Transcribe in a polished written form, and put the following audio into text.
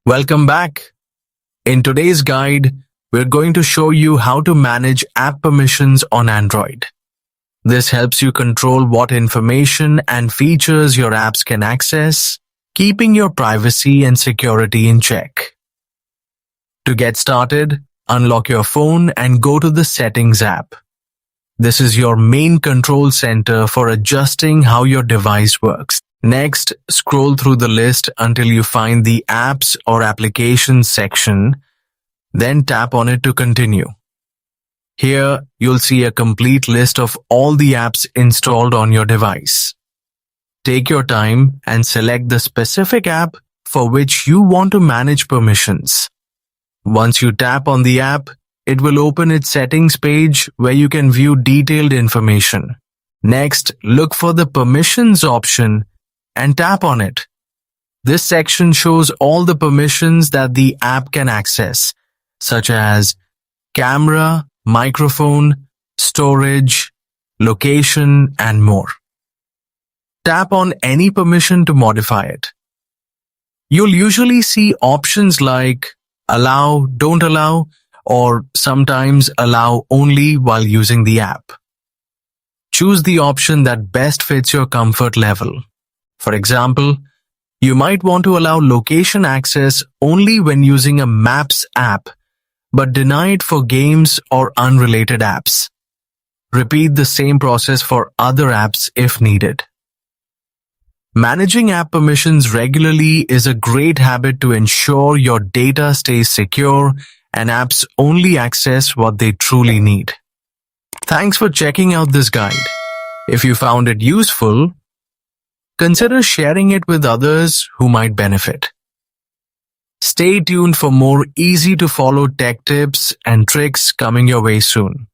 Welcome back. In today's guide, we're going to show you how to manage app permissions on Android. This helps you control what information and features your apps can access, keeping your privacy and security in check. To get started, unlock your phone and go to the Settings app. This is your main control center for adjusting how your device works. Next, scroll through the list until you find the Apps or Applications section, then tap on it to continue. Here, you'll see a complete list of all the apps installed on your device. Take your time and select the specific app for which you want to manage permissions. Once you tap on the app, it will open its settings page where you can view detailed information. Next, look for the Permissions option and tap on it. This section shows all the permissions that the app can access, such as camera, microphone, storage, location, and more. Tap on any permission to modify it. You'll usually see options like allow, don't allow, or sometimes allow only while using the app. Choose the option that best fits your comfort level. For example, you might want to allow location access only when using a Maps app, but deny it for games or unrelated apps. Repeat the same process for other apps if needed. Managing app permissions regularly is a great habit to ensure your data stays secure and apps only access what they truly need. Thanks for checking out this guide. If you found it useful, consider sharing it with others who might benefit. Stay tuned for more easy-to-follow tech tips and tricks coming your way soon.